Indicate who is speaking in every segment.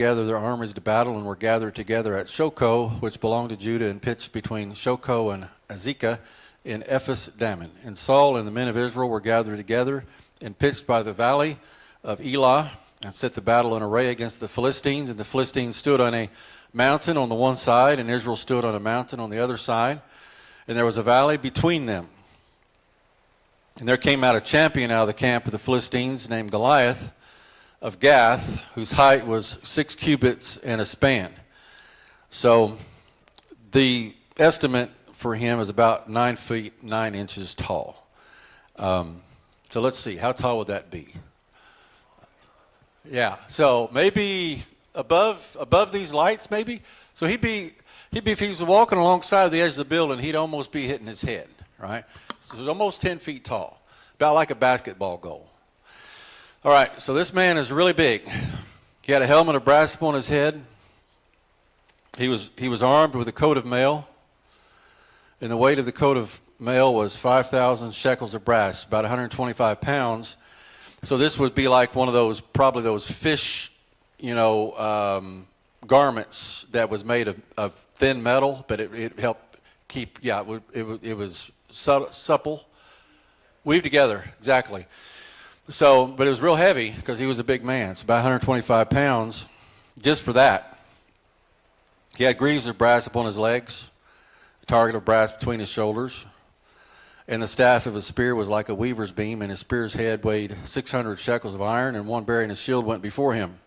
Speaker 1: Gathered their armies to battle and were gathered together at Shochoh, which belonged to Judah, and pitched between Shochoh and Azekah in Ephes Dammim. And Saul and the men of Israel were gathered together and pitched by the valley of Elah and set the battle in array against the Philistines. And the Philistines stood on a mountain on the one side, and Israel stood on a mountain on the other side. And there was a valley between them. And there came out a champion out of the camp of the Philistines named Goliath of Gath, whose height was 6 cubits and a span. So the estimate for him is about 9 feet 9 inches tall. So let's see, how tall would that be? Yeah, so maybe above these lights, maybe. So he'd be if he was walking alongside the edge of the building, he'd almost be hitting his head, right? So he's almost 10 feet tall, about like a basketball goal. All right, so this man is really big. He had a helmet of brass upon his head. He was armed with a coat of mail, and the weight of the coat of mail was 5,000 shekels of brass, about 125 pounds. So this would be like one of those, probably those fish, garments that was made of thin metal, but it helped keep, it was supple, weaved together, exactly. So, but it was real heavy because he was a big man. It's about 125 pounds just for that. He had greaves of brass upon his legs, a target of brass between his shoulders, and the staff of his spear was like a weaver's beam, and his spear's head weighed 600 shekels of iron, and one bearing a shield went before him.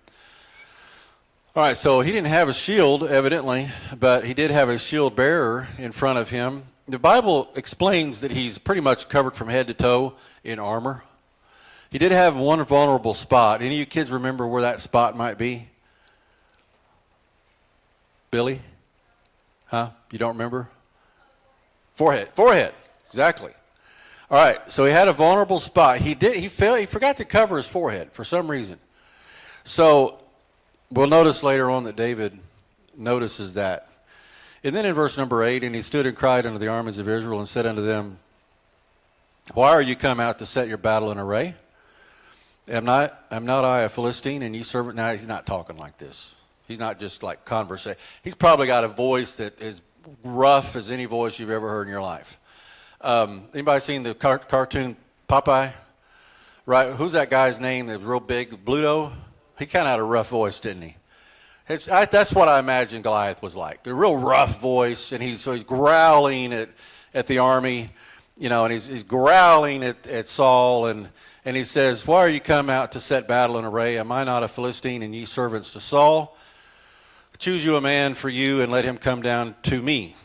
Speaker 1: All right, so he didn't have a shield, evidently, but he did have a shield bearer in front of him. The Bible explains that he's pretty much covered from head to toe in armor. He did have one vulnerable spot. Any of you kids remember where that spot might be? Billy? Huh? You don't remember? Forehead. Exactly. All right, so he had a vulnerable spot. He forgot to cover his forehead for some reason. So we'll notice later on that David notices that. And then in verse number 8, and he stood and cried unto the armies of Israel and said unto them, why are you come out to set your battle in array? Am not I a Philistine, and you servant? Now, he's not talking like this. He's not just like conversation. He's probably got a voice that is rough as any voice you've ever heard in your life. Anybody seen the cartoon Popeye? Right? Who's that guy's name that was real big? Bluto? He kind of had a rough voice, didn't he? That's what I imagine Goliath was like. A real rough voice, and he's growling at the army, and he's growling at Saul, and he says, why are you come out to set battle in array? Am I not a Philistine, and ye servants to Saul? Choose you a man for you, and let him come down to me.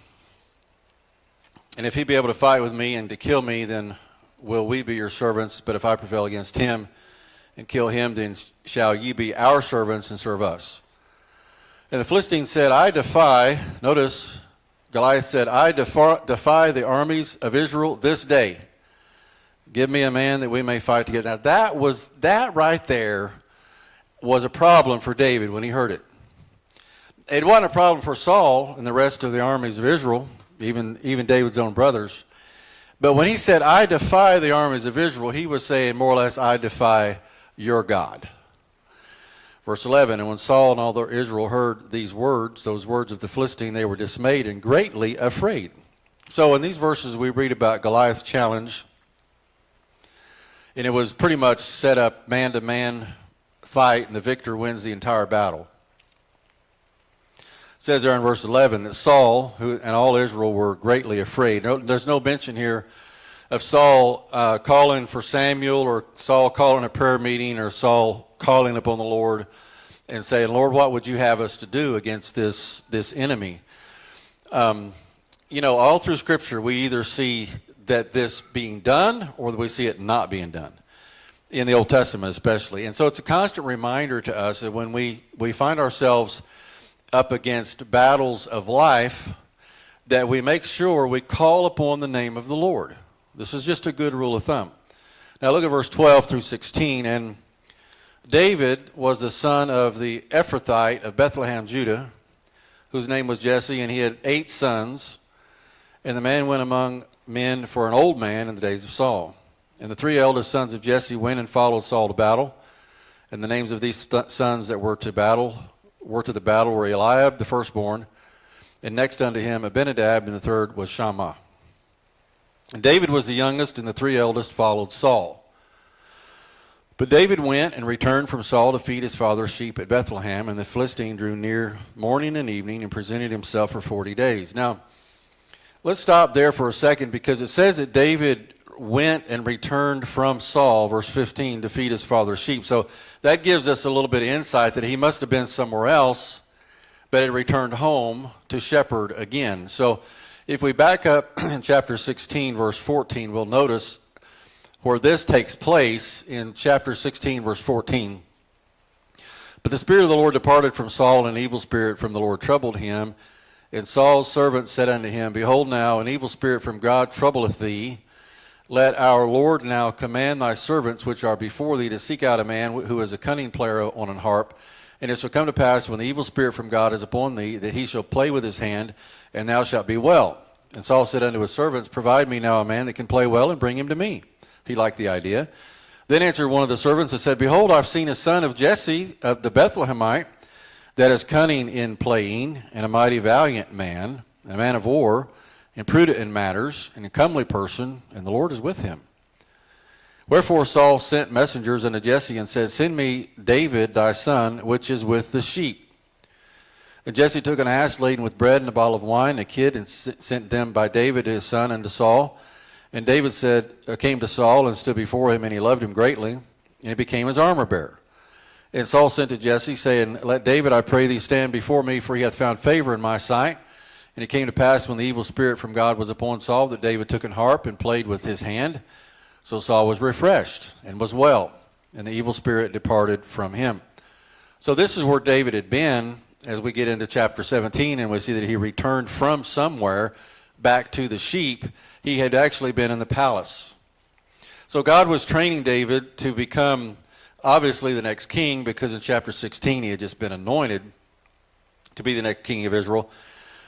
Speaker 1: And if he be able to fight with me and to kill me, then will we be your servants. But if I prevail against him and kill him, then shall ye be our servants and serve us. And the Philistine said, I defy, notice, Goliath said, I defy the armies of Israel this day. Give me a man that we may fight together. Now that right there was a problem for David when he heard it. It wasn't a problem for Saul and the rest of the armies of Israel, even David's own brothers. But when he said, I defy the armies of Israel, he was saying more or less, I defy your God. Verse 11, and when Saul and all Israel heard these words, those words of the Philistine, they were dismayed and greatly afraid. So in these verses we read about Goliath's challenge, and it was pretty much set up man-to-man fight, and the victor wins the entire battle. It says there in verse 11 that Saul and all Israel were greatly afraid. There's no mention here of Saul calling for Samuel, or Saul calling a prayer meeting, or Saul calling upon the Lord and saying, Lord, what would you have us to do against this enemy? All through Scripture we either see that this being done or that we see it not being done, in the Old Testament especially. And so it's a constant reminder to us that when we find ourselves up against battles of life, that we make sure we call upon the name of the Lord. This is just a good rule of thumb. Now look at verse 12 through 16. And David was the son of the Ephrathite of Bethlehem, Judah, whose name was Jesse, and he had 8 sons. And the man went among men for an old man in the days of Saul. And the 3 eldest sons of Jesse went and followed Saul to battle. And the names of these sons that were to battle were to the battle were Eliab the firstborn, and next unto him Abinadab, and the third was Shammah. And David was the youngest, and the three eldest followed Saul. But David went and returned from Saul to feed his father's sheep at Bethlehem, and the Philistine drew near morning and evening and presented himself for 40 days. Now, let's stop there for a second, because it says that David went and returned from Saul, verse 15, to feed his father's sheep. So that gives us a little bit of insight that he must have been somewhere else, but had returned home to shepherd again. So if we back up in chapter 16, verse 14, we'll notice where this takes place in chapter 16, verse 14. But the Spirit of the Lord departed from Saul, and an evil spirit from the Lord troubled him. And Saul's servant said unto him, Behold now, an evil spirit from God troubleth thee. Let our Lord now command thy servants which are before thee to seek out a man who is a cunning player on an harp. And it shall come to pass, when the evil spirit from God is upon thee, that he shall play with his hand, and thou shalt be well. And Saul said unto his servants, Provide me now a man that can play well, and bring him to me. He liked the idea. Then answered one of the servants and said, Behold, I've seen a son of Jesse of the Bethlehemite, that is cunning in playing, and a mighty valiant man, and a man of war, and prudent in matters, and a comely person, and the Lord is with him. Wherefore Saul sent messengers unto Jesse, and said, Send me David thy son, which is with the sheep. And Jesse took an ass laden with bread and a bottle of wine, and a kid, and sent them by David his son unto Saul. And David came to Saul, and stood before him, and he loved him greatly, and he became his armor bearer. And Saul sent to Jesse, saying, Let David, I pray thee, stand before me, for he hath found favor in my sight. And it came to pass, when the evil spirit from God was upon Saul, that David took an harp and played with his hand. So Saul was refreshed and was well, and the evil spirit departed from him. So this is where David had been as we get into chapter 17, and we see that he returned from somewhere back to the sheep. He had actually been in the palace. So God was training David to become obviously the next king, because in chapter 16 he had just been anointed to be the next king of Israel.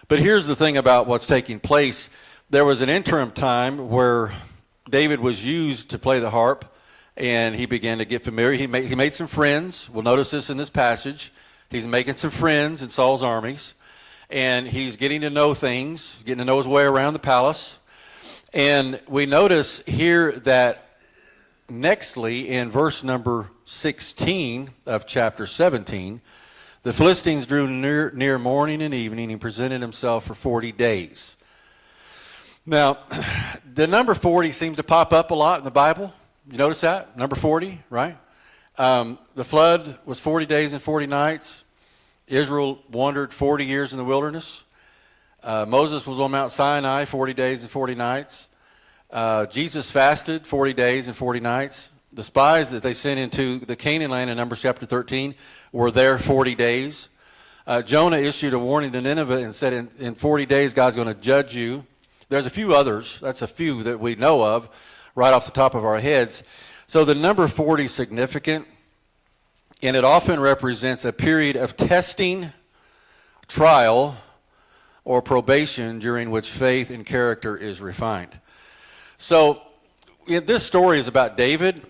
Speaker 1: But here's the thing about what's taking place. There was an interim time where David was used to play the harp, and he began to get familiar. He made some friends. We'll notice this in this passage. He's making some friends in Saul's armies, and he's getting to know things, getting to know his way around the palace. And we notice here that nextly in verse number 16 of chapter 17, the Philistines drew near morning and evening, and presented himself for 40 days. Now, the number 40 seems to pop up a lot in the Bible. You notice that? Number 40, right? The flood was 40 days and 40 nights. Israel wandered 40 years in the wilderness. Moses was on Mount Sinai 40 days and 40 nights. Jesus fasted 40 days and 40 nights. The spies that they sent into the Canaan land in Numbers chapter 13 were there 40 days. Jonah issued a warning to Nineveh and said, in 40 days God's going to judge you. There's a few others. That's a few that we know of right off the top of our heads. So the number 40 is significant, and it often represents a period of testing, trial, or probation during which faith and character is refined. So this story is about David,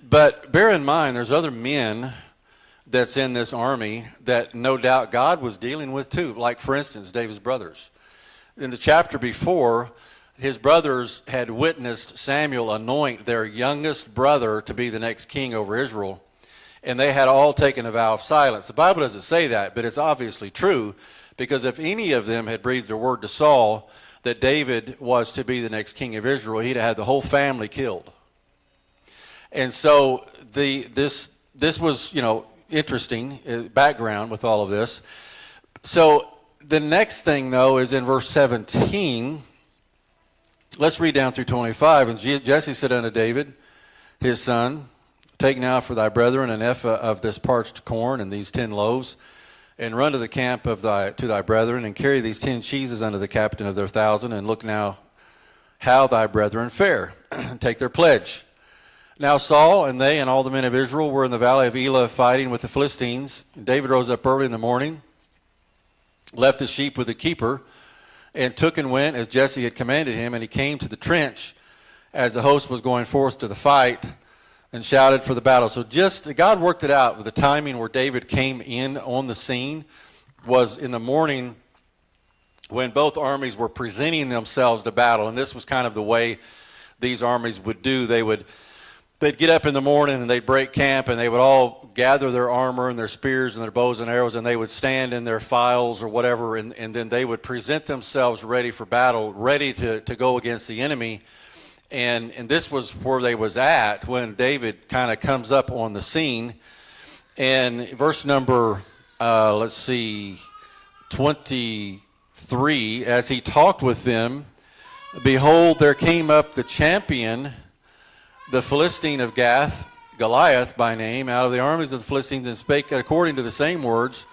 Speaker 1: but bear in mind there's other men that's in this army that no doubt God was dealing with too, like for instance David's brothers. In the chapter before, his brothers had witnessed Samuel anoint their youngest brother to be the next king over Israel, and they had all taken a vow of silence. The Bible doesn't say that, but it's obviously true, because if any of them had breathed a word to Saul that David was to be the next king of Israel, he'd have had the whole family killed. And so this was, interesting background with all of this. So the next thing, though, is in verse 17. Let's read down through 25. And Jesse said unto David, his son, Take now for thy brethren an ephah of this parched corn and these 10 loaves, and run to the camp to thy brethren, and carry these 10 cheeses unto the captain of their 1,000, and look now how thy brethren fare, and take their pledge. Now Saul and they and all the men of Israel were in the valley of Elah fighting with the Philistines. And David rose up early in the morning, left the sheep with the keeper, and took and went as Jesse had commanded him. And he came to the trench as the host was going forth to the fight. and shouted for the battle. So just God worked it out with the timing where David came in on the scene was in the morning when both armies were presenting themselves to battle. And this was kind of the way these armies would do. They'd get up in the morning and they'd break camp, and they would all gather their armor and their spears and their bows and arrows, and they would stand in their files or whatever, and then they would present themselves ready for battle, ready to go against the enemy. And this was where they was at when David kind of comes up on the scene. And verse number, 23, as he talked with them, behold, there came up the champion, the Philistine of Gath, Goliath by name, out of the armies of the Philistines, and spake according to the same words,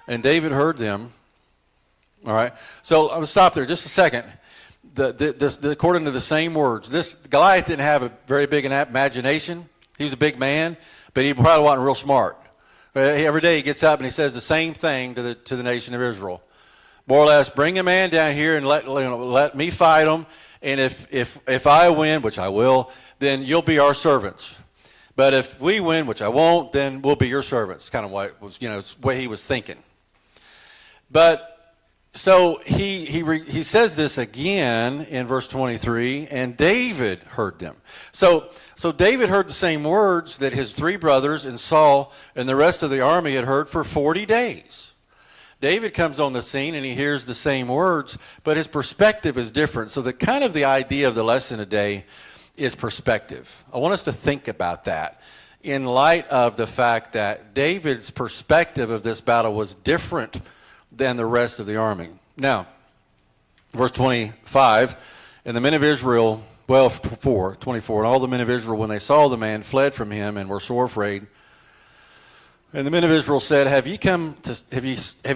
Speaker 1: and David heard them. All right, so I'm going to stop there just a second. According to the same words, this Goliath didn't have a very big imagination. He was a big man, but he probably wasn't real smart. Every day he gets up and he says the same thing to the nation of Israel. More or less, bring a man down here and let me fight him, and if I win, which I will, then you'll be our servants. But if we win, which I won't, then we'll be your servants. Kind of what it was, it's the way he was thinking. But so he says this again in verse 23, and David heard them. So David heard the same words that his three brothers and Saul and the rest of the army had heard for 40 days. David comes on the scene and he hears the same words, but his perspective is different. So the idea of the lesson today is perspective. I want us to think about that in light of the fact that David's perspective of this battle was different than the rest of the army. Now, verse 25, and the men of Israel, 24, and all the men of Israel, when they saw the man, fled from him and were sore afraid. And the men of Israel said, have you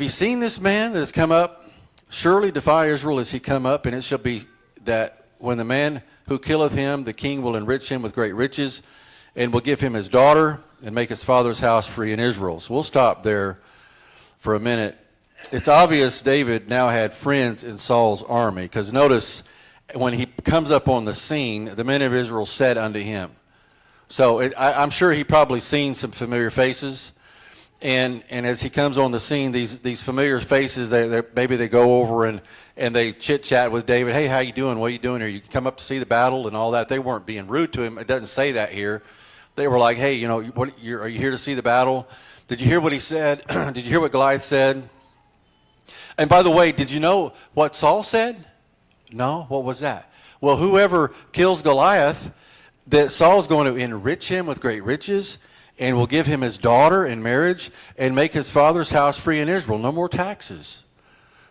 Speaker 1: seen this man that has come up? Surely defy Israel as he come up, and it shall be that when the man who killeth him, the king will enrich him with great riches, and will give him his daughter, and make his father's house free in Israel. So we'll stop there for a minute. It's obvious David now had friends in Saul's army, because notice when he comes up on the scene, the men of Israel said unto him. So I'm sure he probably seen some familiar faces, and as he comes on the scene, these familiar faces, maybe they go over and they chit chat with David. Hey, how you doing? What are you doing here? You come up to see the battle and all that. They weren't being rude to him. It doesn't say that here. They were like, hey, are you here to see the battle? Did you hear what he said? Did you hear what Goliath said? And by the way, did you know what Saul said? No? What was that? Well, whoever kills Goliath, that Saul's going to enrich him with great riches, and will give him his daughter in marriage, and make his father's house free in Israel. No more taxes.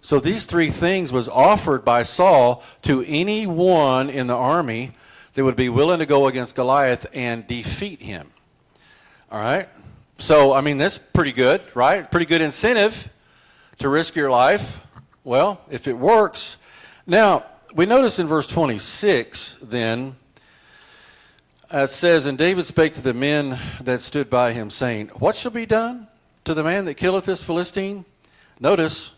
Speaker 1: So these three things was offered by Saul to anyone in the army that would be willing to go against Goliath and defeat him. All right? So, that's pretty good, right? Pretty good incentive to risk your life. Well, if it works. Now, we notice in verse 26 then, it says, and David spake to the men that stood by him, saying, what shall be done to the man that killeth this Philistine? Notice,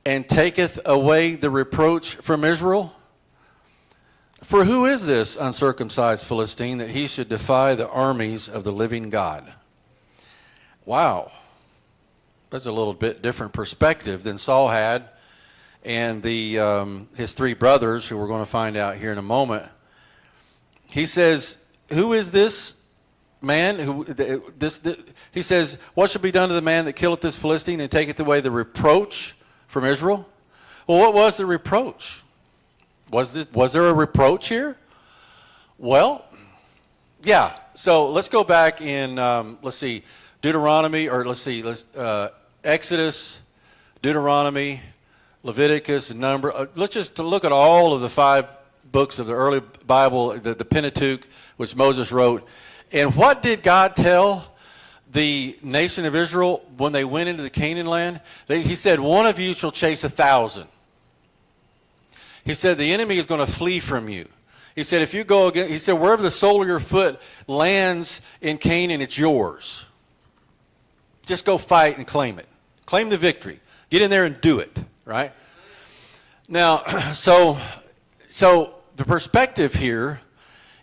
Speaker 1: and taketh away the reproach from Israel? For who is this uncircumcised Philistine that he should defy the armies of the living God? Wow. That's a little bit different perspective than Saul had and his three brothers, who we're going to find out here in a moment. He says, who is this man? He says, what shall be done to the man that killeth this Philistine and taketh away the reproach from Israel? Well, what was the reproach? Was there a reproach here? Well, yeah. So let's go back in, Deuteronomy, Exodus, Deuteronomy, Leviticus, and Number. Let's just look at all of the 5 books of the early Bible, the Pentateuch, which Moses wrote. And what did God tell the nation of Israel when they went into the Canaan land? He said, one of you shall chase 1,000. He said, the enemy is going to flee from you. He said, if you go again, he said, wherever the sole of your foot lands in Canaan, it's yours. Just go fight and claim it. Claim the victory. Get in there and do it, right? Now, so the perspective here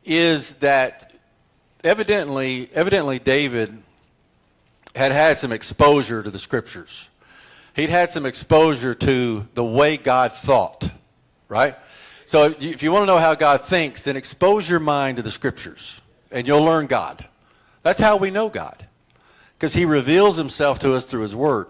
Speaker 1: is that evidently David had some exposure to the scriptures. He'd had some exposure to the way God thought, right? So if you want to know how God thinks, then expose your mind to the scriptures, and you'll learn God. That's how we know God, because he reveals himself to us through his word.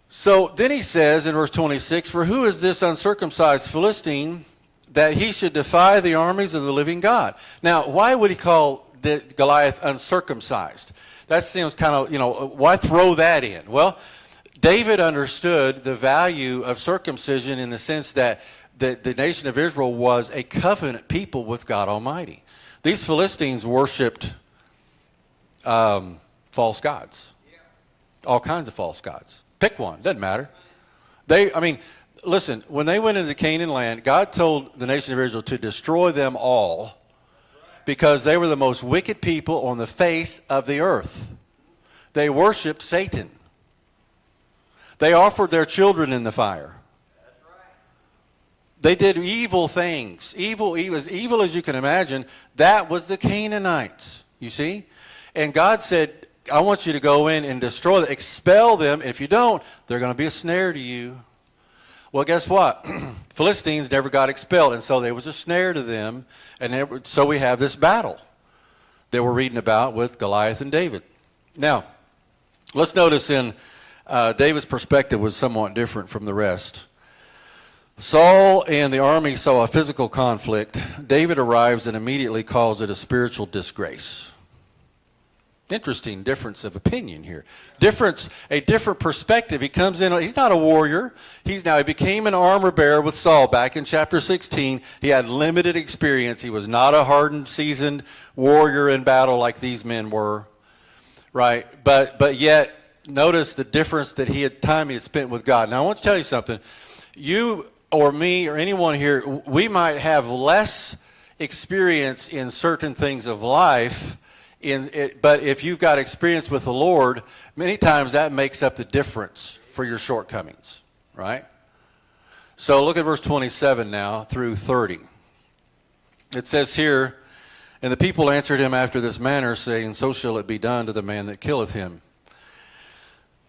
Speaker 1: So then he says in verse 26, "For who is this uncircumcised Philistine that he should defy the armies of the living God?" Now, why would he call Goliath uncircumcised? That seems kind of, why throw that in? Well, David understood the value of circumcision in the sense that the nation of Israel was a covenant people with God Almighty. These Philistines worshipped false gods, all kinds of false gods. Pick one, doesn't matter. Listen, when they went into the Canaan land, God told the nation of Israel to destroy them all because they were the most wicked people on the face of the earth. They worshiped Satan. They offered their children in the fire. They did evil things, as evil as you can imagine. That was the Canaanites, you see? And God said, I want you to go in and destroy them, expel them. If you don't, they're going to be a snare to you. Well, guess what? Philistines never got expelled, and so there was a snare to them. And so we have this battle that we're reading about with Goliath and David. Now, let's notice in David's perspective was somewhat different from the rest. Saul and the army saw a physical conflict. David arrives and immediately calls it a spiritual disgrace. Interesting difference of opinion here. A different perspective. He comes in, he's not a warrior. He became an armor bearer with Saul back in chapter 16. He had limited experience. He was not a hardened, seasoned warrior in battle like these men were, right? But yet, notice the difference that he had spent with God. Now, I want to tell you something. You or me or anyone here, we might have less experience in certain things of life, but if you've got experience with the Lord, many times that makes up the difference for your shortcomings, right? So look at verse 27 now through 30. It says here, "And the people answered him after this manner, saying, So shall it be done to the man that killeth him.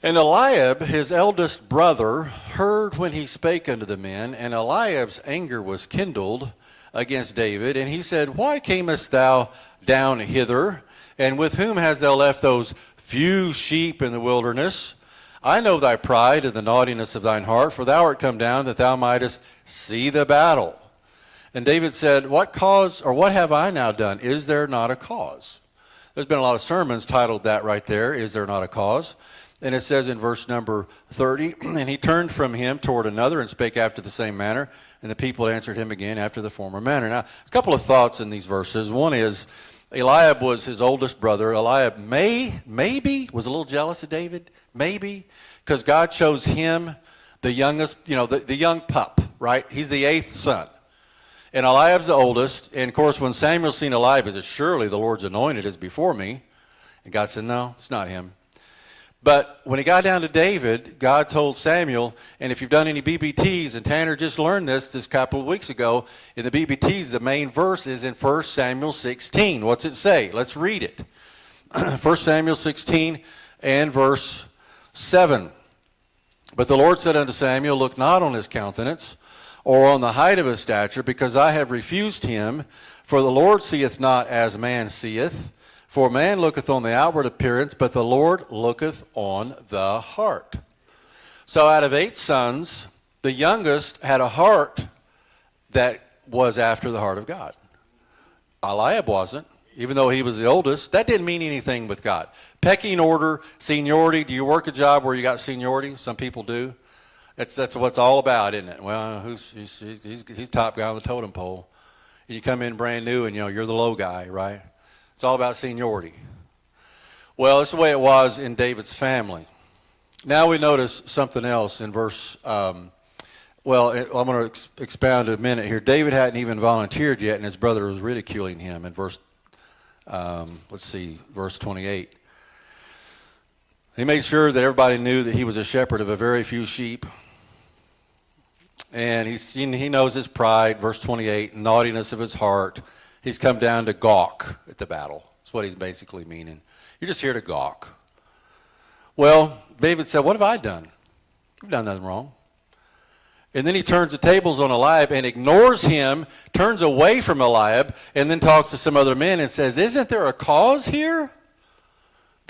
Speaker 1: And Eliab, his eldest brother, heard when he spake unto the men, and Eliab's anger was kindled against David. And he said, Why camest thou down hither? And with whom hast thou left those few sheep in the wilderness? I know thy pride and the naughtiness of thine heart, for thou art come down that thou mightest see the battle. And David said, What cause, or what have I now done? Is there not a cause? There's been a lot of sermons titled that right there, Is there not a cause? And it says in verse number 30, And he turned from him toward another and spake after the same manner, and the people answered him again after the former manner. Now, a couple of thoughts in these verses. One is, Eliab was his oldest brother. Eliab maybe was a little jealous of David, maybe, because God chose him, the youngest, the young pup, right? He's the 8th son. And Eliab's the oldest. And, of course, when Samuel seen Eliab, he said, Surely the Lord's anointed is before me. And God said, No, it's not him. But when he got down to David, God told Samuel, and if you've done any BBTs, and Tanner just learned this couple of weeks ago, in the BBTs, the main verse is in 1 Samuel 16. What's it say? Let's read it. 1 Samuel 16 and verse 7. But the Lord said unto Samuel, Look not on his countenance, or on the height of his stature, because I have refused him. For the Lord seeth not as man seeth. For man looketh on the outward appearance, but the Lord looketh on the heart. So out of 8 sons, the youngest had a heart that was after the heart of God. Eliab wasn't, even though he was the oldest. That didn't mean anything with God. Pecking order, seniority. Do you work a job where you got seniority? Some people do. That's what it's all about, isn't it? Well, he's top guy on the totem pole. You come in brand new and you're the low guy, right? It's all about seniority. Well, it's the way it was in David's family. Now we notice something else in verse, I'm going to expound a minute here. David hadn't even volunteered yet, and his brother was ridiculing him in verse 28. He made sure that everybody knew that he was a shepherd of a very few sheep. And he knows his pride, verse 28, naughtiness of his heart. He's come down to gawk at the battle. That's what he's basically meaning. You're just here to gawk. Well, David said, what have I done? I've done nothing wrong. And then he turns the tables on Eliab and ignores him, turns away from Eliab, and then talks to some other men and says, isn't there a cause here?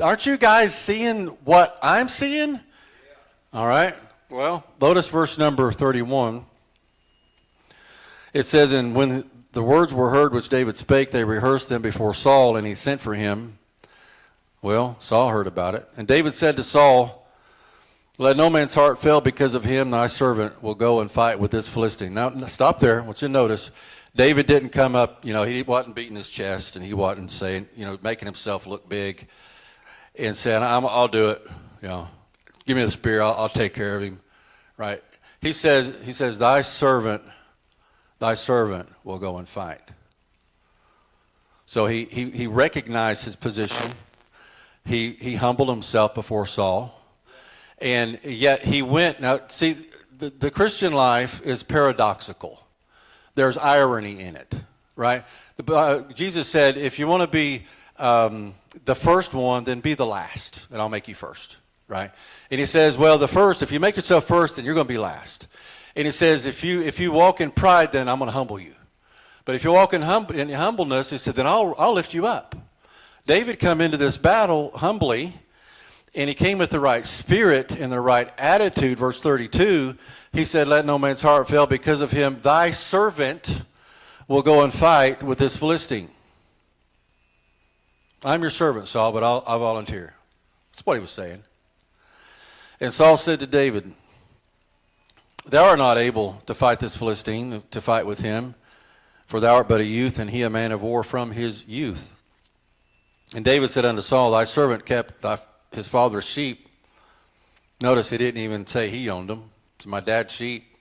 Speaker 1: Aren't you guys seeing what I'm seeing? Yeah. All right. Well, notice verse number 31. It says, and when the words were heard which David spake, they rehearsed them before Saul, and he sent for him. Well, Saul heard about it. And David said to Saul, let no man's heart fail because of him, thy servant will go and fight with this Philistine. Now, stop there. I want you to notice, David didn't come up, he wasn't beating his chest, and he wasn't saying, making himself look big and saying, I'll do it. Give me the spear, I'll take care of him. Right? He says, thy servant will go and fight. So he recognized his position. He humbled himself before Saul. And yet he went. Now, see, the Christian life is paradoxical. There's irony in it, right? Jesus said, if you want to be the first one, then be the last, and I'll make you first, right? And he says, well, the first, if you make yourself first, then you're going to be last. And he says, if you walk in pride, then I'm going to humble you. But if you walk in humbleness, he said, then I'll lift you up. David come into this battle humbly, and he came with the right spirit and the right attitude. Verse 32, he said, let no man's heart fail because of him. Thy servant will go and fight with this Philistine. I'm your servant, Saul, but I'll volunteer. That's what he was saying. And Saul said to David, thou art not able to fight this Philistine, to fight with him, for thou art but a youth, and he a man of war from his youth. And David said unto Saul, thy servant kept his father's sheep. Notice he didn't even say he owned them. It's my dad's sheep.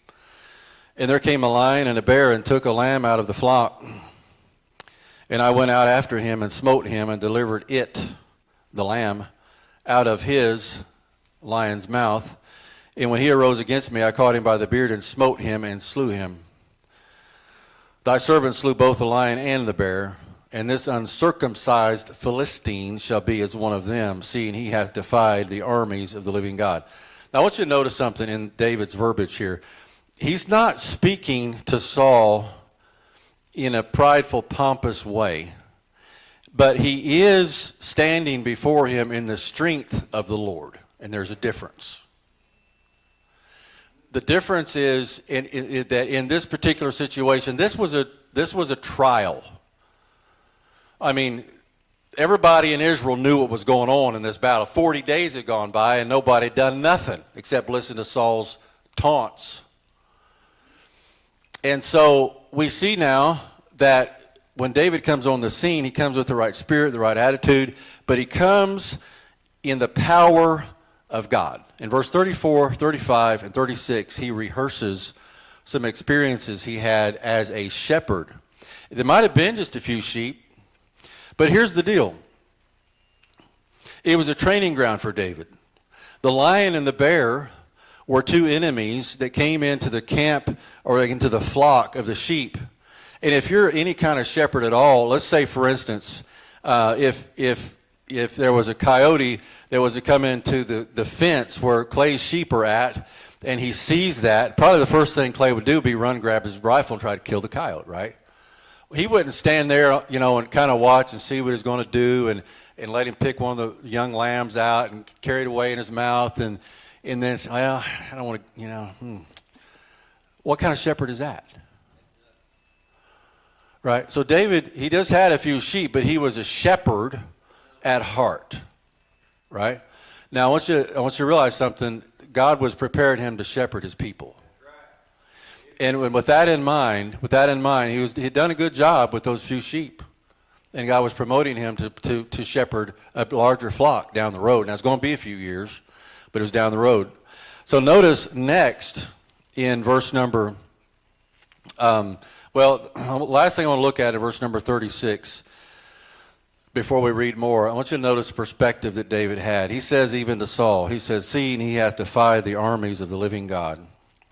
Speaker 1: And there came a lion and a bear and took a lamb out of the flock. And I went out after him and smote him and delivered it, the lamb, out of his lion's mouth. And when he arose against me, I caught him by the beard and smote him and slew him. Thy servant slew both the lion and the bear, and this uncircumcised Philistine shall be as one of them, seeing he hath defied the armies of the living God. Now I want you to notice something in David's verbiage here. He's not speaking to Saul in a prideful, pompous way, but he is standing before him in the strength of the Lord, and there's a difference. The difference is that in this particular situation, this was a trial. I mean, everybody in Israel knew what was going on in this battle. 40 days had gone by, and nobody had done nothing except listen to Saul's taunts. And so we see now that when David comes on the scene, he comes with the right spirit, the right attitude, but he comes in the power of God. In verse 34, 35, and 36, he rehearses some experiences he had as a shepherd. There might have been just a few sheep, but here's the deal. It was a training ground for David. The lion and the bear were two enemies that came into the camp or into the flock of the sheep. And if you're any kind of shepherd at all, let's say, for instance, if there was a coyote that was to come into the fence where Clay's sheep are at, and he sees that, probably the first thing Clay would do would be run, grab his rifle, and try to kill the coyote, right? He wouldn't stand there, and kind of watch and see what he's going to do and let him pick one of the young lambs out and carry it away in his mouth and then say, well, I don't want to, What kind of shepherd is that? Right? So David, he just had a few sheep, but he was a shepherd at heart, right? Now, I want you to realize something. God was preparing him to shepherd his people. And with that in mind, he'd done a good job with those few sheep. And God was promoting him to shepherd a larger flock down the road. Now, it's going to be a few years, but it was down the road. So notice next in verse number, last thing I want to look at in verse number 36, before we read more, I want you to notice the perspective that David had. He says even to Saul, he says, seeing he hath defied the armies of the living God.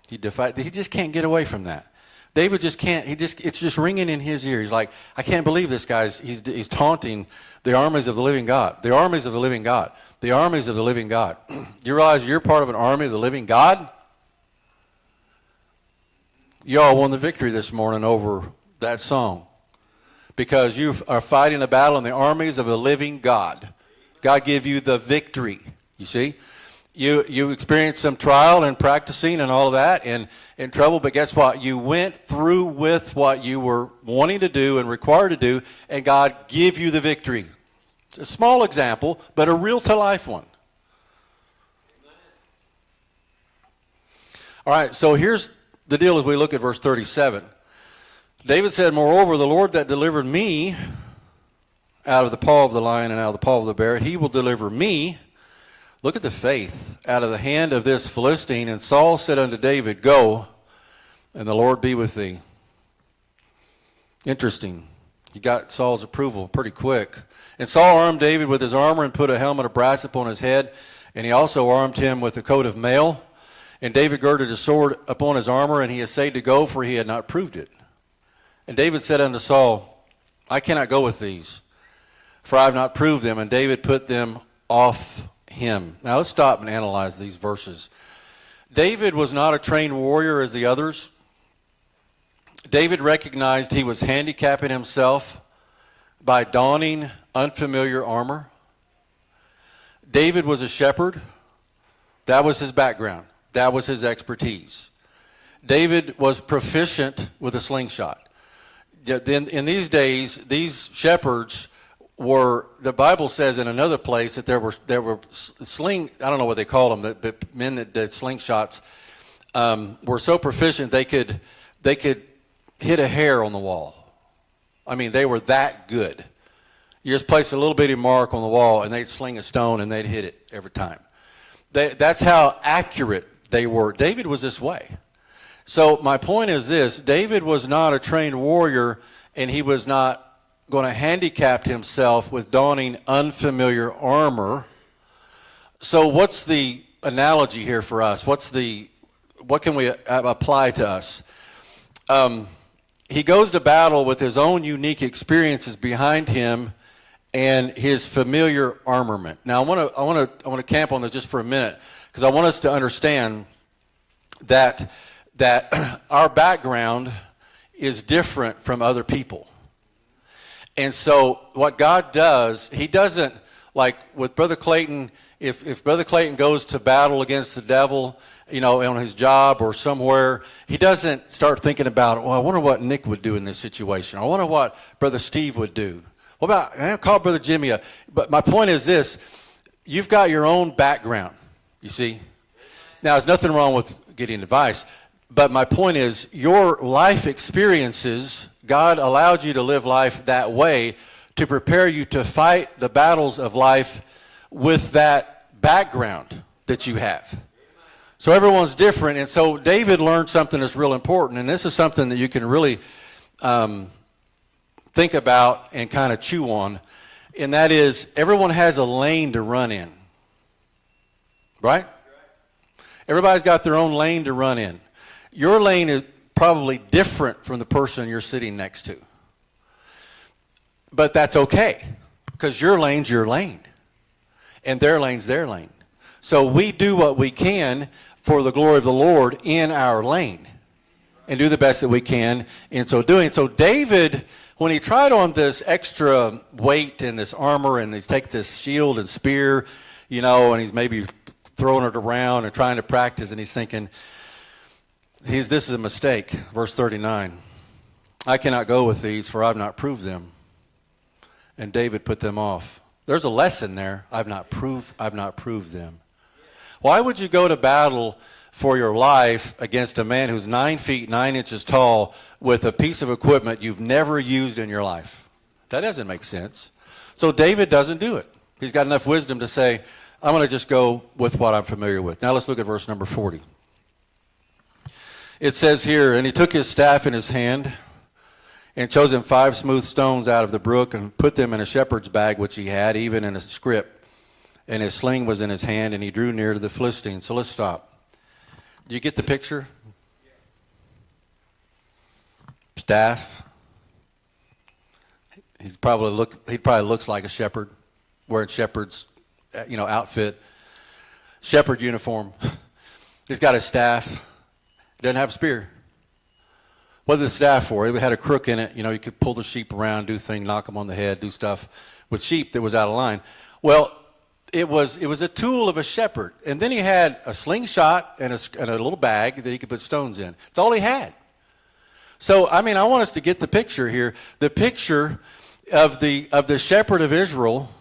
Speaker 1: He just can't get away from that. David just can't, it's just ringing in his ear. He's like, I can't believe this guy's, he's taunting the armies of the living God. The armies of the living God. The armies of the living God. Do you realize you're part of an army of the living God? Y'all won the victory this morning over that song. Because you are fighting a battle in the armies of the living God. God give you the victory, you see. You experienced some trial and practicing and all that and trouble, but guess what? You went through with what you were wanting to do and required to do, and God give you the victory. It's a small example, but a real-to-life one. All right, so here's the deal as we look at verse 37. David said, moreover, the Lord that delivered me out of the paw of the lion and out of the paw of the bear, he will deliver me. Look at the faith out of the hand of this Philistine. And Saul said unto David, go, and the Lord be with thee. Interesting. He got Saul's approval pretty quick. And Saul armed David with his armor and put a helmet of brass upon his head. And he also armed him with a coat of mail. And David girded his sword upon his armor, and he essayed to go, for he had not proved it. And David said unto Saul, I cannot go with these, for I have not proved them. And David put them off him. Now let's stop and analyze these verses. David was not a trained warrior as the others. David recognized he was handicapping himself by donning unfamiliar armor. David was a shepherd. That was his background. That was his expertise. David was proficient with a slingshot. In these days, these shepherds were, the Bible says in another place that there were I don't know what they call them, but men that did slingshots were so proficient they could hit a hair on the wall. I mean, they were that good. You just place a little bitty mark on the wall and they'd sling a stone and they'd hit it every time. That's how accurate they were. David was this way. So my point is this, David was not a trained warrior, and he was not going to handicap himself with donning unfamiliar armor. So what's the analogy here for us? What can we apply to us? He goes to battle with his own unique experiences behind him and his familiar armament. Now I want to camp on this just for a minute, because I want us to understand that our background is different from other people. And so what God does, he doesn't, like with Brother Clayton, if Brother Clayton goes to battle against the devil, on his job or somewhere, he doesn't start thinking about, I wonder what Nick would do in this situation. I wonder what Brother Steve would do. What about, I'll call Brother Jimmy up. But my point is this, you've got your own background, you see. Now, there's nothing wrong with getting advice, but my point is your life experiences, God allowed you to live life that way to prepare you to fight the battles of life with that background that you have. So everyone's different, and so David learned something that's real important, and this is something that you can really think about and kind of chew on, and that is everyone has a lane to run in, right? Everybody's got their own lane to run in. Your lane is probably different from the person you're sitting next to. But that's okay, because your lane's your lane, and their lane's their lane. So we do what we can for the glory of the Lord in our lane, and do the best that we can in so doing. So David, when he tried on this extra weight and this armor, and he's take this shield and spear, and he's maybe throwing it around and trying to practice, and he's thinking, this is a mistake. Verse 39, I cannot go with these, for I've not proved them. And David put them off. There's a lesson there. I've not proved them. Why would you go to battle for your life against a man who's 9 feet 9 inches tall with a piece of equipment you've never used in your life? That doesn't make sense. So David doesn't do it. He's got enough wisdom to say, I'm going to just go with what I'm familiar with. Now let's look at verse number 40. It says here, and he took his staff in his hand and chose him 5 smooth stones out of the brook and put them in a shepherd's bag which he had, even in a scrip. And his sling was in his hand, and he drew near to the Philistine. So let's stop. Do you get the picture? staff. He probably looks like a shepherd, wearing shepherd's, outfit, shepherd uniform. He's got his staff. He doesn't have a spear. What is the staff for? It had a crook in it. You could pull the sheep around, do things, knock them on the head, do stuff with sheep that was out of line. Well, it was a tool of a shepherd. And then he had a slingshot and a little bag that he could put stones in. That's all he had. So, I want us to get the picture here. The picture of the shepherd of Israel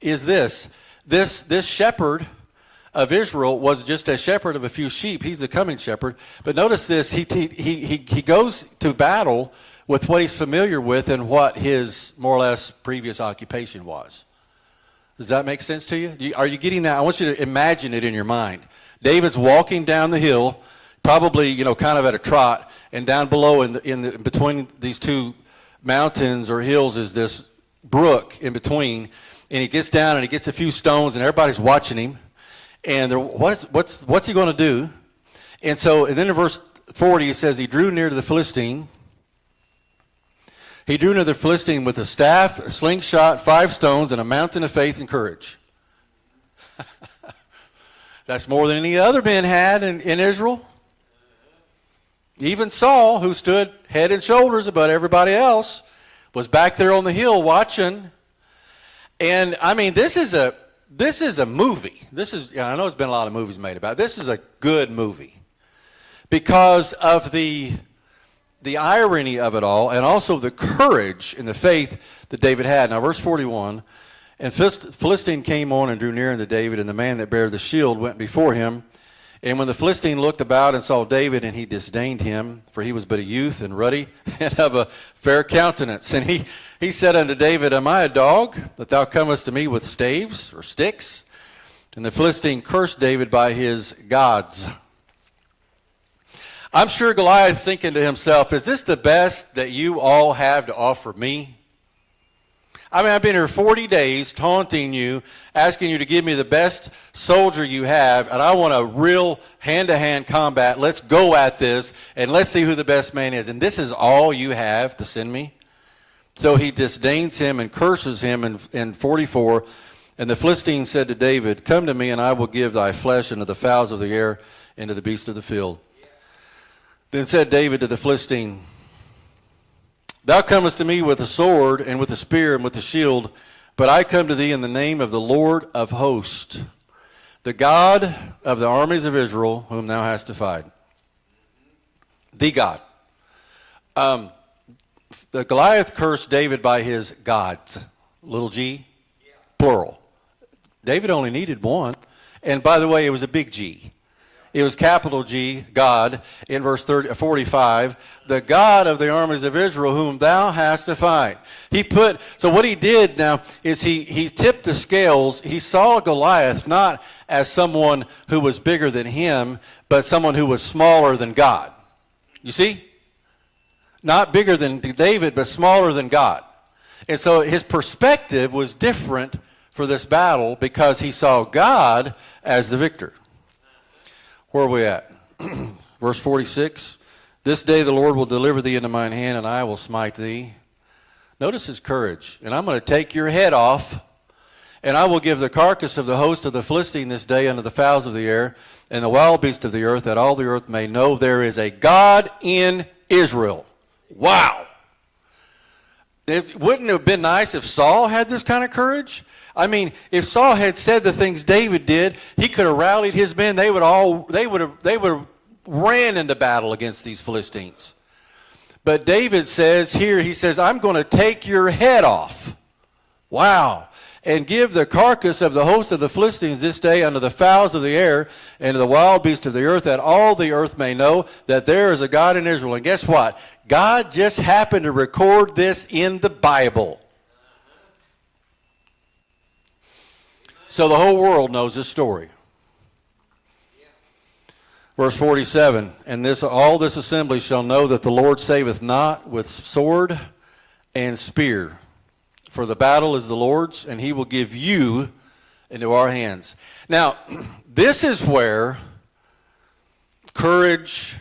Speaker 1: is this. This shepherd of Israel was just a shepherd of a few sheep. He's the coming shepherd. But notice this, he goes to battle with what he's familiar with and what his more or less previous occupation was. Does that make sense to you? Are you getting that? I want you to imagine it in your mind. David's walking down the hill, probably, kind of at a trot, and down below in between these two mountains or hills is this brook in between, and he gets down and he gets a few stones and everybody's watching him, and what's he going to do? And then in verse 40 it says he drew near to the Philistine. He drew near the Philistine with a staff, a slingshot, 5 stones, and a mountain of faith and courage. That's more than any other men had in Israel. Even Saul, who stood head and shoulders above everybody else, was back there on the hill watching. And this is a movie. I know there's been a lot of movies made about it. This is a good movie because of the irony of it all, and also the courage and the faith that David had. Now, verse 41, and Philistine came on and drew near unto David, and the man that bare the shield went before him. And when the Philistine looked about and saw David, and he disdained him, for he was but a youth and ruddy and of a fair countenance. And he said unto David, Am I a dog, that thou comest to me with staves or sticks? And the Philistine cursed David by his gods. I'm sure Goliath's thinking to himself, is this the best that you all have to offer me? I've been here 40 days taunting you, asking you to give me the best soldier you have, and I want a real hand-to-hand combat. Let's go at this, and let's see who the best man is. And this is all you have to send me? So he disdains him and curses him in 44. And the Philistine said to David, Come to me, and I will give thy flesh unto the fowls of the air and to the beasts of the field. Then said David to the Philistine, Thou comest to me with a sword and with a spear and with a shield, but I come to thee in the name of the Lord of hosts, the God of the armies of Israel, whom thou hast defied. The God. The Goliath cursed David by his gods, little g, plural. David only needed one, and by the way, it was a big G. It was capital G, God, in verse 45, the God of the armies of Israel, whom thou hast defied. So what he did now is he tipped the scales. He saw Goliath not as someone who was bigger than him, but someone who was smaller than God. You see? Not bigger than David, but smaller than God. And so his perspective was different for this battle because he saw God as the victor. Where are we at? Verse 46, This day the Lord will deliver thee into mine hand, and I will smite thee. Notice his courage. And I'm going to take your head off, and I will give the carcass of the host of the Philistine this day unto the fowls of the air, and the wild beasts of the earth, that all the earth may know there is a God in Israel. Wow. Wouldn't it have been nice if Saul had this kind of courage? If Saul had said the things David did, he could have rallied his men. They would have ran into battle against these Philistines. But David says here, he says, I'm going to take your head off. Wow. And give the carcass of the host of the Philistines this day unto the fowls of the air and to the wild beasts of the earth, that all the earth may know that there is a God in Israel. And guess what? God just happened to record this in the Bible. So the whole world knows this story. Verse 47, And all this assembly shall know that the Lord saveth not with sword and spear. For the battle is the Lord's, and he will give you into our hands. Now, this is where courage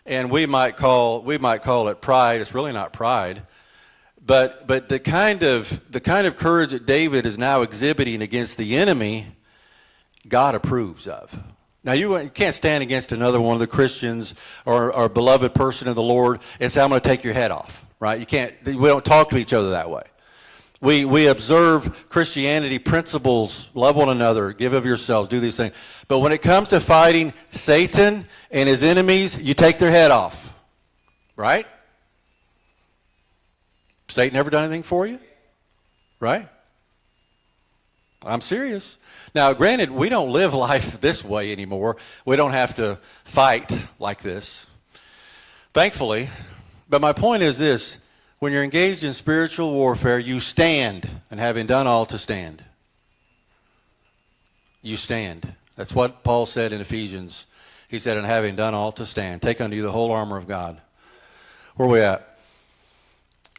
Speaker 1: And we might call it pride. It's really not pride. But the kind of courage that David is now exhibiting against the enemy, God approves of. Now you can't stand against another one of the Christians or a beloved person of the Lord and say, I'm going to take your head off, right? You can't. We don't talk to each other that way. We observe Christianity principles, love one another, give of yourselves, do these things. But when it comes to fighting Satan and his enemies, you take their head off, right? Satan ever done anything for you? Right? I'm serious. Now, granted, we don't live life this way anymore. We don't have to fight like this, thankfully. But my point is this. When you're engaged in spiritual warfare, you stand, and having done all to stand. You stand. That's what Paul said in Ephesians. He said, and having done all to stand, take unto you the whole armor of God. Where are we at?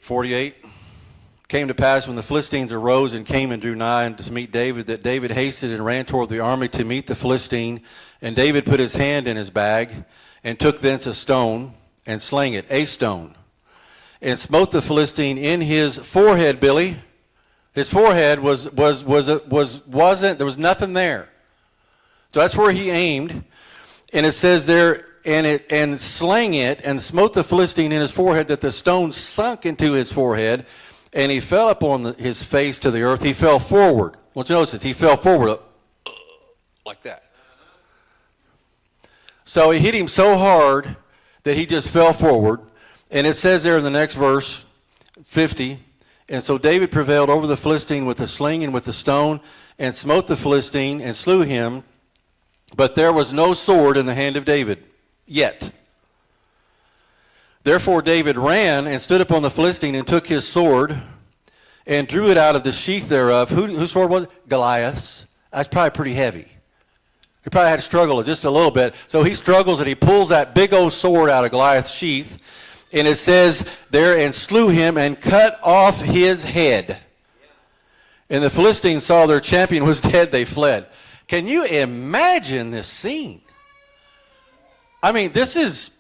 Speaker 1: 48. Came to pass when the Philistines arose and came and drew nigh to meet David, that David hasted and ran toward the army to meet the Philistine. And David put his hand in his bag and took thence a stone and slang it, a stone, and smote the Philistine in his forehead, Billy. His forehead wasn't, there was nothing there. So that's where he aimed. And it says there, and slang it, and smote the Philistine in his forehead, that the stone sunk into his forehead, and he fell upon his face to the earth. He fell forward. I want you to notice this. He fell forward like that. So he hit him so hard that he just fell forward. And it says there in the next verse, 50, and so David prevailed over the Philistine with the sling and with the stone, and smote the Philistine and slew him. But there was no sword in the hand of David yet. Therefore David ran and stood upon the Philistine and took his sword and drew it out of the sheath thereof. Whose sword was it? Goliath's. That's probably pretty heavy. He probably had to struggle just a little bit. So he struggles and he pulls that big old sword out of Goliath's sheath. And it says there, and slew him and cut off his head. And the Philistines saw their champion was dead, they fled. Can you imagine this scene? I mean, this is,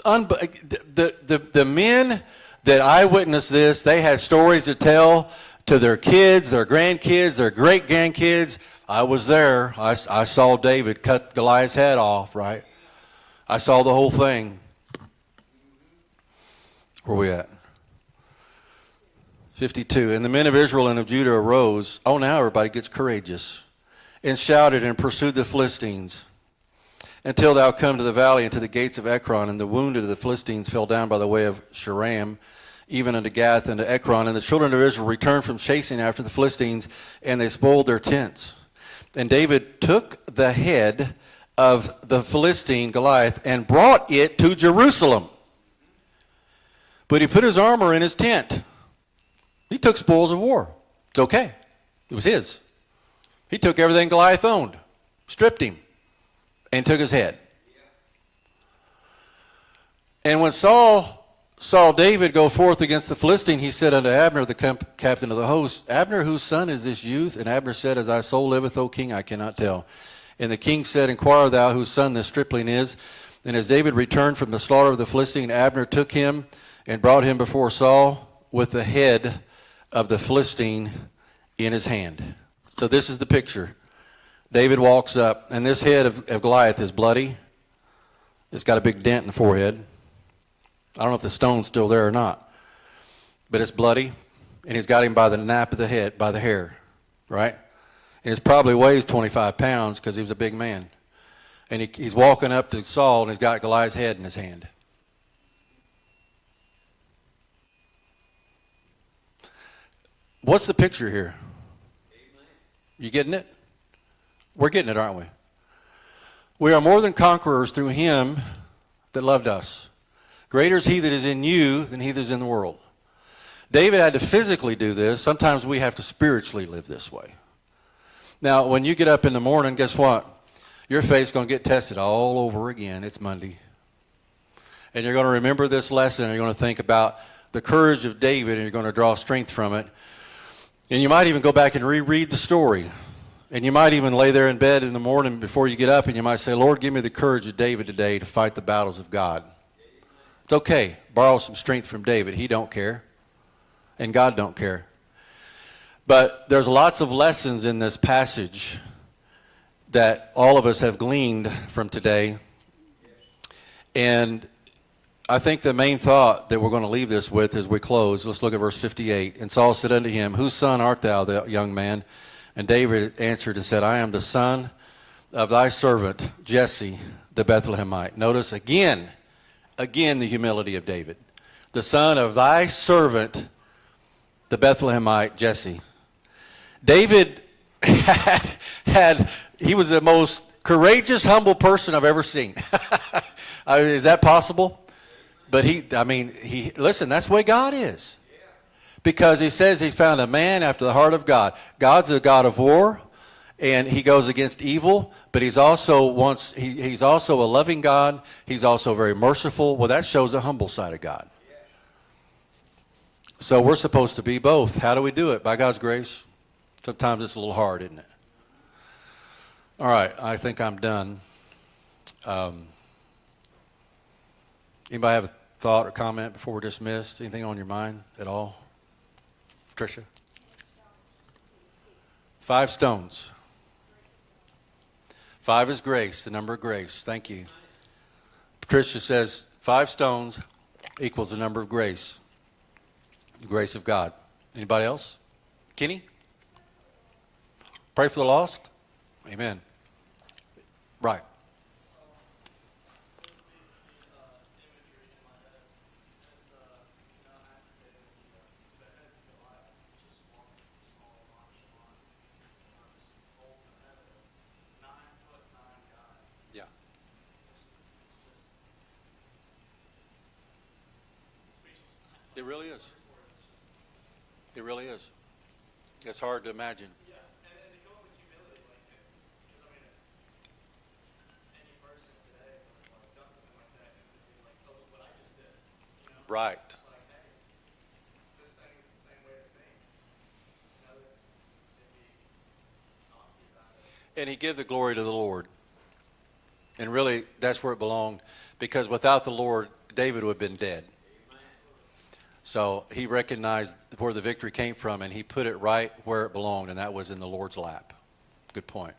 Speaker 1: the men that eyewitnessed this, they had stories to tell to their kids, their grandkids, their great-grandkids. I was there. I saw David cut Goliath's head off, right? I saw the whole thing. Where are we at? 52. And the men of Israel and of Judah arose. Oh, now everybody gets courageous. And shouted and pursued the Philistines until thou come to the valley and to the gates of Ekron. And the wounded of the Philistines fell down by the way of Sharam, even unto Gath and to Ekron. And the children of Israel returned from chasing after the Philistines, and they spoiled their tents. And David took the head of the Philistine Goliath and brought it to Jerusalem. But he put his armor in his tent. He took spoils of war. It's okay. It was his. He took everything Goliath owned, stripped him, and took his head. And when Saul saw David go forth against the Philistine, he said unto Abner, the captain of the host, Abner, whose son is this youth? And Abner said, As thy soul liveth, O king, I cannot tell. And the king said, Inquire thou whose son this stripling is. And as David returned from the slaughter of the Philistine, Abner took him and brought him before Saul with the head of the Philistine in his hand. So this is the picture. David walks up, and this head of Goliath is bloody. It's got a big dent in the forehead. I don't know if the stone's still there or not, but it's bloody, and he's got him by the nape of the head, by the hair, right? And it probably weighs 25 pounds because he was a big man. And he's walking up to Saul, and he's got Goliath's head in his hand. What's the picture here? You getting it? We're getting it, aren't we? We are more than conquerors through him that loved us. Greater is he that is in you than he that is in the world. David had to physically do this. Sometimes we have to spiritually live this way. Now, when you get up in the morning, guess what? Your faith's going to get tested all over again. It's Monday. And you're going to remember this lesson, and you're going to think about the courage of David, and you're going to draw strength from it. And you might even go back and reread the story. And you might even lay there in bed in the morning before you get up, and you might say, Lord, give me the courage of David today to fight the battles of God. It's okay. Borrow some strength from David. He don't care. And God don't care. But there's lots of lessons in this passage that all of us have gleaned from today. And I think the main thought that we're going to leave this with as we close, let's look at verse 58. And Saul said unto him, Whose son art thou, the young man? And David answered and said, I am the son of thy servant Jesse the Bethlehemite. Notice again the humility of David. The son of thy servant, the Bethlehemite Jesse. David he was the most courageous, humble person I've ever seen. Is that possible? But listen, that's the way God is. Because he says he found a man after the heart of God. God's a God of war, and he goes against evil, but he's also a loving God. He's also very merciful. Well, that shows a humble side of God. So we're supposed to be both. How do we do it? By God's grace. Sometimes it's a little hard, isn't it? All right, I think I'm done. Anybody have a thought or comment before we're dismissed? Anything on your mind at all? Patricia? 5 stones. 5 is grace, the number of grace. Thank you. Patricia says 5 stones equals the number of grace. The grace of God. Anybody else? Kenny? Pray for the lost? Amen. Right. Yeah. It really is. It really is. It's hard to imagine. Right. And he gave the glory to the Lord. And really, that's where it belonged. Because without the Lord, David would have been dead. So he recognized where the victory came from, and he put it right where it belonged, and that was in the Lord's lap. Good point.